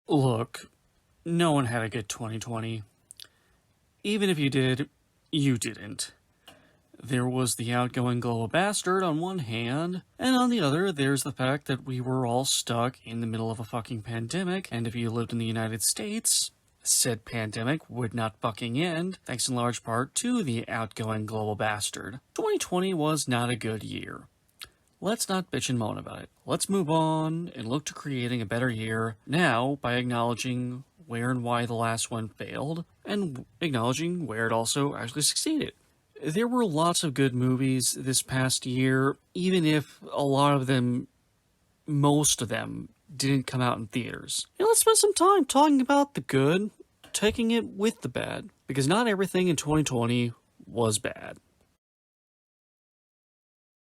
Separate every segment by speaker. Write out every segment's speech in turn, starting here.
Speaker 1: Look, no one had a good 2020. Even if you did, you didn't. There was the outgoing global bastard on one hand, and on the other, there's the fact that we were all stuck in the middle of a fucking pandemic, and if you lived in the United States, said pandemic would not fucking end, thanks in large part to the outgoing global bastard. 2020 was not a good year. Let's not bitch and moan about it. Let's move on and look to creating a better year now by acknowledging where and why the last one failed, and acknowledging where it also actually succeeded. There were lots of good movies this past year, even if a lot of them, most of them, didn't come out in theaters. Let's spend some time talking about the good, taking it with the bad, because not everything in 2020 was bad.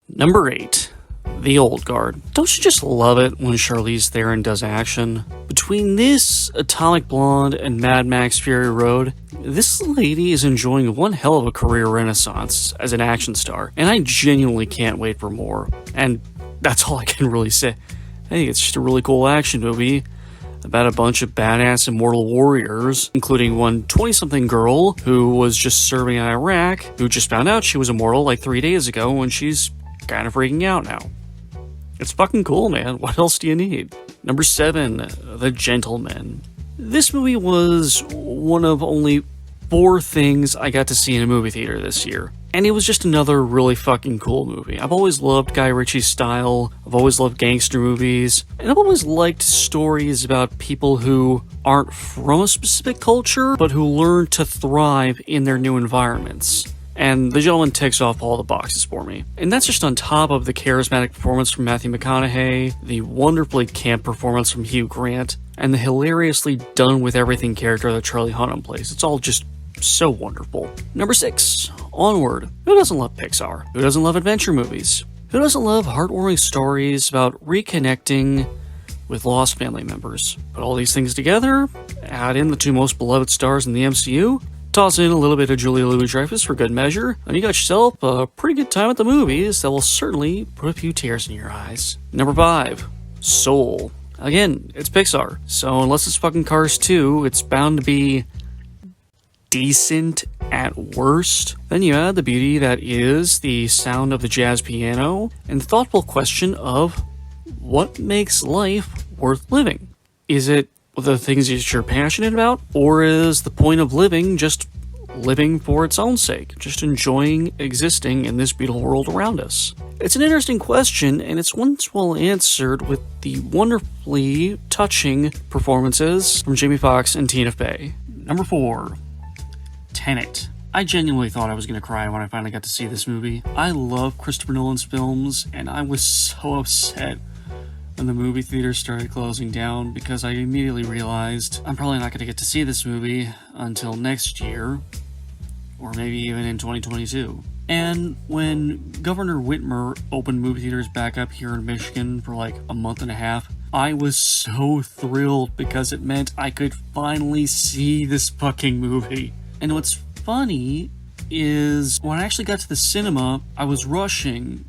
Speaker 1: Number 8. The Old Guard. Don't you just love it when Charlize Theron does action? Between this, Atomic Blonde, and Mad Max Fury Road, this lady is enjoying one hell of a career renaissance as an action star, and I genuinely can't wait for more. And that's all I can really say. I think it's just a really cool action movie about a bunch of badass immortal warriors, including one 20-something girl who was just serving in Iraq, who just found out she was immortal like 3 days ago, and she's kind of freaking out now. It's fucking cool, man. What else do you need? Number 7, The Gentlemen. This movie was one of only 4 things I got to see in a movie theater this year. And it was just another really fucking cool movie. I've always loved Guy Ritchie's style. I've always loved gangster movies. And I've always liked stories about people who aren't from a specific culture, but who learn to thrive in their new environments. And The Gentleman ticks off all the boxes for me. And that's just on top of the charismatic performance from Matthew McConaughey, the wonderfully camp performance from Hugh Grant, and the hilariously done-with-everything character that Charlie Hunnam plays. It's all just so wonderful. Number 6, Onward. Who doesn't love Pixar? Who doesn't love adventure movies? Who doesn't love heartwarming stories about reconnecting with lost family members? Put all these things together, add in the 2 most beloved stars in the MCU, toss in a little bit of Julia Louis-Dreyfus for good measure, and you got yourself a pretty good time at the movies that will certainly put a few tears in your eyes. Number 5, Soul. Again, it's Pixar, so unless it's fucking Cars 2, it's bound to be decent at worst. Then you add the beauty that is the sound of the jazz piano, and the thoughtful question of what makes life worth living? Is it the things that you're passionate about, or is the point of living just living for its own sake, just enjoying existing in this beautiful world around us? It's an interesting question, and it's one that's well answered with the wonderfully touching performances from Jamie Foxx and Tina Fey. Number 4, Tenet. I genuinely thought I was going to cry when I finally got to see this movie. I love Christopher Nolan's films, and I was so upset when the movie theater started closing down because I immediately realized I'm probably not going to get to see this movie until next year, or maybe even in 2022. And when Governor Whitmer opened movie theaters back up here in Michigan for like a month and a half, I was so thrilled because it meant I could finally see this fucking movie. And what's funny is when I actually got to the cinema, I was rushing.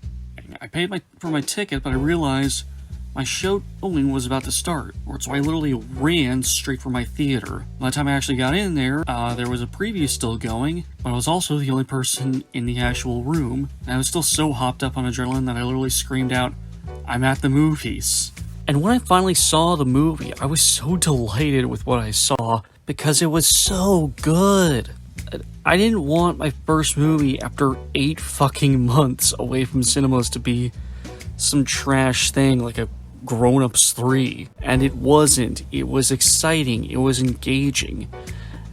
Speaker 1: I paid for my ticket, but I realized my showing was about to start, so I literally ran straight for my theater. By the time I actually got in there, there was a preview still going, but I was also the only person in the actual room, and I was still so hopped up on adrenaline that I literally screamed out, "I'm at the movies." And when I finally saw the movie, I was so delighted with what I saw, because it was so good. I didn't want my first movie after 8 fucking months away from cinemas to be some trash thing like a Grown Ups 3, and it wasn't. It was exciting, it was engaging,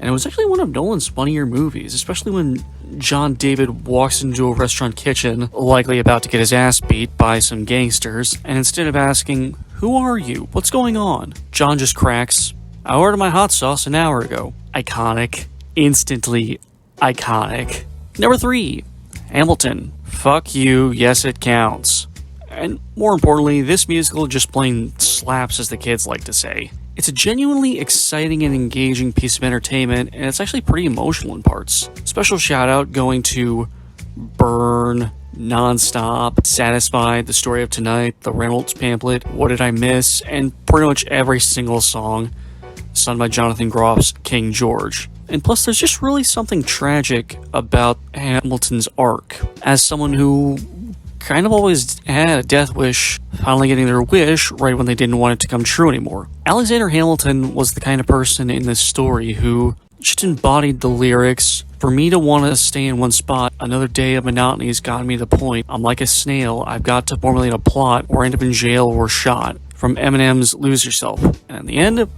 Speaker 1: and it was actually one of Nolan's funnier movies, especially when John David walks into a restaurant kitchen, likely about to get his ass beat by some gangsters, and instead of asking, "Who are you? What's going on?" John just cracks, "I ordered my hot sauce an hour ago." Iconic. Instantly iconic. Number 3, Hamilton. Fuck you, yes it counts. And more importantly, this musical just plain slaps, as the kids like to say. It's a genuinely exciting and engaging piece of entertainment, and it's actually pretty emotional in parts. Special shout out going to Burn, Nonstop, Satisfied, The Story of Tonight, The Reynolds Pamphlet, What Did I Miss, and pretty much every single song sung by Jonathan Groff's King George. And plus, there's just really something tragic about Hamilton's arc. As someone who kind of always had a death wish, finally getting their wish right when they didn't want it to come true anymore. Alexander Hamilton was the kind of person in this story who just embodied the lyrics. For me to want to stay in one spot, another day of monotony has gotten me to the point. I'm like a snail, I've got to formulate a plot or end up in jail or shot. From Eminem's Lose Yourself. And in the end,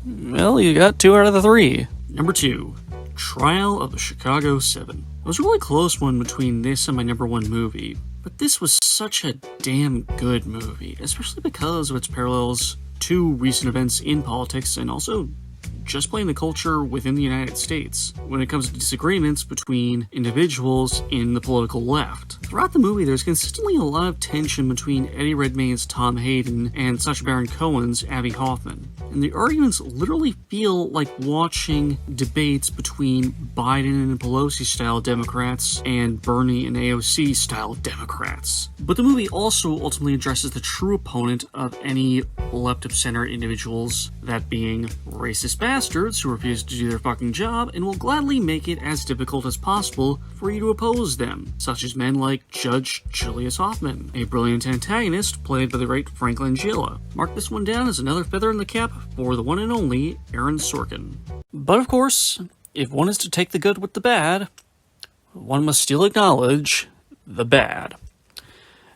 Speaker 1: well, you got 2 out of the 3. Number 2, Trial of the Chicago 7. It was a really close one between this and my number 1 movie, but this was such a damn good movie, especially because of its parallels to recent events in politics and also just plain the culture within the United States when it comes to disagreements between individuals in the political left. Throughout the movie, there's consistently a lot of tension between Eddie Redmayne's Tom Hayden and Sacha Baron Cohen's Abbie Hoffman. And the arguments literally feel like watching debates between Biden and Pelosi-style Democrats and Bernie and AOC-style Democrats. But the movie also ultimately addresses the true opponent of any left-of-center individuals, that being racist bastards who refuse to do their fucking job and will gladly make it as difficult as possible for you to oppose them, such as men like Judge Julius Hoffman, a brilliant antagonist played by the great Frank Langella. Mark this one down as another feather in the cap for the one and only Aaron Sorkin. But of course, if one is to take the good with the bad, one must still acknowledge the bad.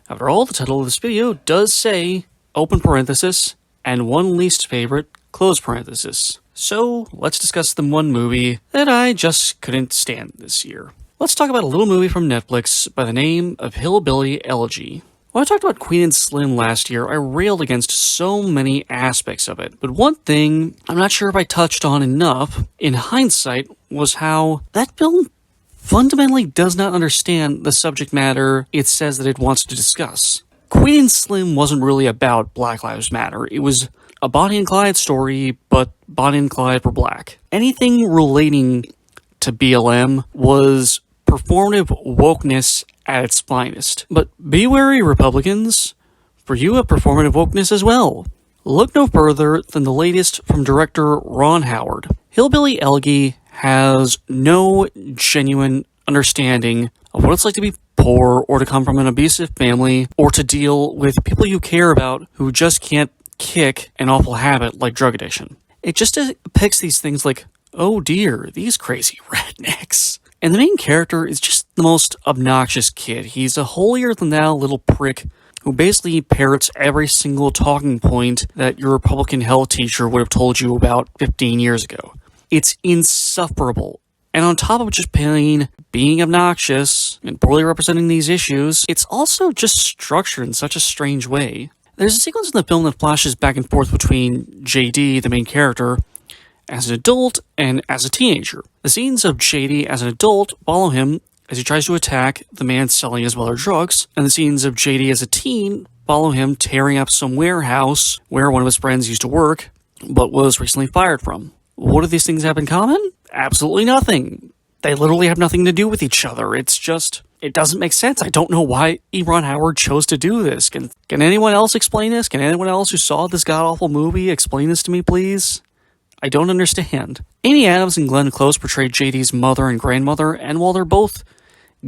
Speaker 1: After all, the title of this video does say, open parenthesis, and one least favorite, close parenthesis. So, let's discuss the one movie that I just couldn't stand this year. Let's talk about a little movie from Netflix by the name of Hillbilly Elegy. When I talked about Queen and Slim last year, I railed against so many aspects of it. But one thing I'm not sure if I touched on enough, in hindsight, was how that film fundamentally does not understand the subject matter it says that it wants to discuss. Queen and Slim wasn't really about Black Lives Matter. It was a Bonnie and Clyde story, but Bonnie and Clyde were black. Anything relating to BLM was performative wokeness at its finest. But be wary, Republicans, for you have performative wokeness as well. Look no further than the latest from director Ron Howard. Hillbilly Elegy has no genuine understanding of what it's like to be poor, or to come from an abusive family, or to deal with people you care about who just can't kick an awful habit like drug addiction. It just depicts these things like, oh dear, these crazy rednecks. And the main character is just the most obnoxious kid. He's a holier-than-thou little prick who basically parrots every single talking point that your Republican health teacher would have told you about 15 years ago. It's insufferable. And on top of just being obnoxious and poorly representing these issues, it's also just structured in such a strange way. There's a sequence in the film that flashes back and forth between JD, the main character, as an adult and as a teenager. The scenes of JD as an adult follow him as he tries to attack the man selling his mother drugs, and the scenes of JD as a teen follow him tearing up some warehouse where one of his friends used to work, but was recently fired from. What do these things have in common? Absolutely nothing. They literally have nothing to do with each other. It's just, it doesn't make sense. I don't know why Ron Howard chose to do this. Can anyone else explain this? Can anyone else who saw this god-awful movie explain this to me, please? I don't understand. Amy Adams and Glenn Close portrayed JD's mother and grandmother, and while they're both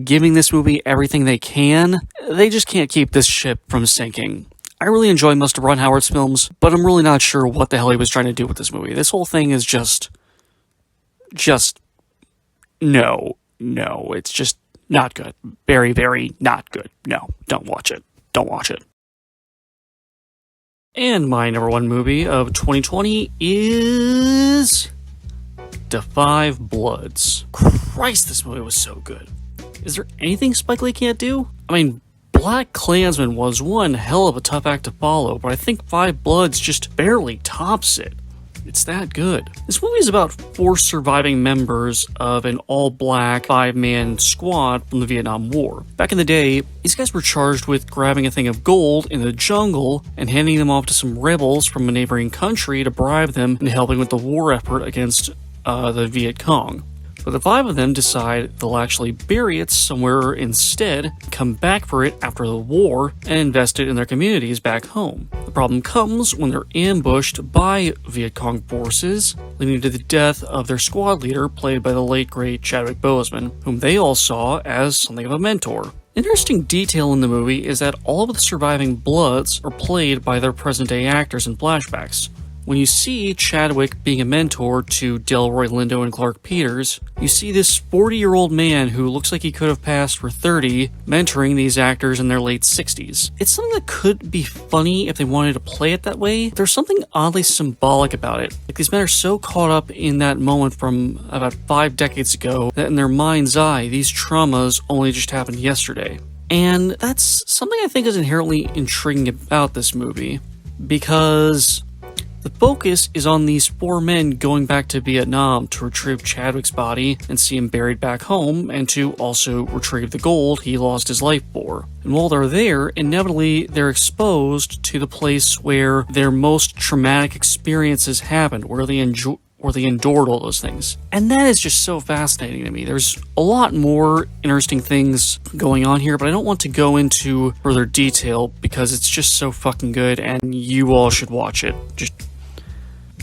Speaker 1: giving this movie everything they can, they just can't keep this ship from sinking. I really enjoy most of Ron Howard's films, but I'm really not sure what the hell he was trying to do with this movie. This whole thing is just, no, it's just not good. Very, very not good. No, don't watch it. Don't watch it. And my number 1 movie of 2020 is Da 5 Bloods. Christ, this movie was so good. Is there anything Spike Lee can't do? I mean, Black Klansman was one hell of a tough act to follow, but I think 5 Bloods just barely tops it. It's that good. This movie is about 4 surviving members of an all-black 5-man squad from the Vietnam War. Back in the day, these guys were charged with grabbing a thing of gold in the jungle and handing them off to some rebels from a neighboring country to bribe them into helping with the war effort against the Viet Cong. But the 5 of them decide they'll actually bury it somewhere instead, come back for it after the war, and invest it in their communities back home. The problem comes when they're ambushed by Viet Cong forces, leading to the death of their squad leader, played by the late great Chadwick Boseman, whom they all saw as something of a mentor. Interesting detail in the movie is that all of the surviving Bloods are played by their present-day actors in flashbacks. When you see Chadwick being a mentor to Delroy Lindo and Clark Peters, you see this 40-year-old man who looks like he could have passed for 30, mentoring these actors in their late 60s. It's something that could be funny if they wanted to play it that way. There's something oddly symbolic about it. Like, these men are so caught up in that moment from about 5 decades ago that in their mind's eye, these traumas only just happened yesterday. And that's something I think is inherently intriguing about this movie, because the focus is on these 4 men going back to Vietnam to retrieve Chadwick's body and see him buried back home, and to also retrieve the gold he lost his life for. And while they're there, inevitably they're exposed to the place where their most traumatic experiences happened, where they endured all those things. And that is just so fascinating to me. There's a lot more interesting things going on here, but I don't want to go into further detail because it's just so fucking good and you all should watch it. Just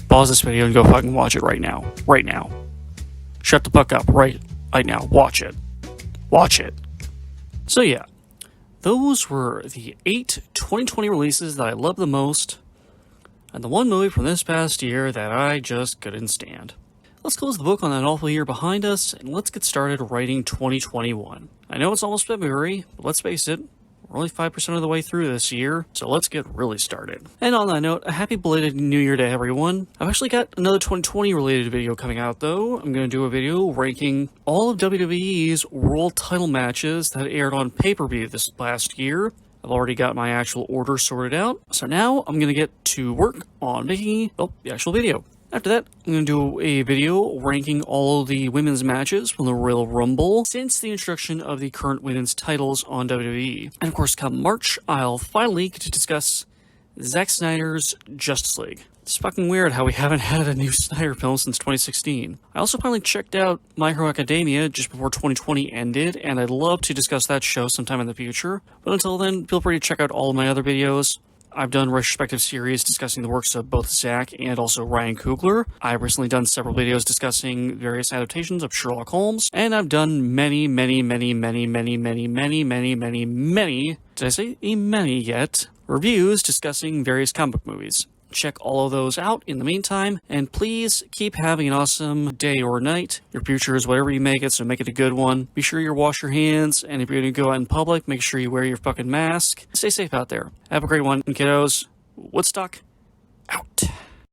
Speaker 1: pause this video and go fucking watch it right now. Right now. Shut the fuck up right now. Watch it. Watch it. So yeah, those were the 8 2020 releases that I love the most, and the one movie from this past year that I just couldn't stand. Let's close the book on that awful year behind us, and let's get started writing 2021. I know it's almost February, but let's face it, we're only 5% of the way through this year, so let's get really started. And on that note, a happy belated New Year to everyone. I've actually got another 2020 related video coming out though. I'm going to do a video ranking all of WWE's world title matches that aired on pay-per-view this last year. I've already got my actual order sorted out, so now I'm going to get to work on making the actual video. After that, I'm going to do a video ranking all of the women's matches from the Royal Rumble since the introduction of the current women's titles on WWE. And of course, come March, I'll finally get to discuss Zack Snyder's Justice League. It's fucking weird how we haven't had a new Snyder film since 2016. I also finally checked out My Hero Academia just before 2020 ended, and I'd love to discuss that show sometime in the future. But until then, feel free to check out all of my other videos. I've done retrospective series discussing the works of both Zack and also Ryan Coogler. I've recently done several videos discussing various adaptations of Sherlock Holmes, and I've done many, did I say many yet? Reviews discussing various comic book movies. Check all of those out in the meantime, and please keep having an awesome day or night. Your future is whatever you make it, so make it a good one. Be sure you wash your hands, and if you're going to go out in public, make sure you wear your fucking mask. Stay safe out there. Have a great one, kiddos. Woodstock, out.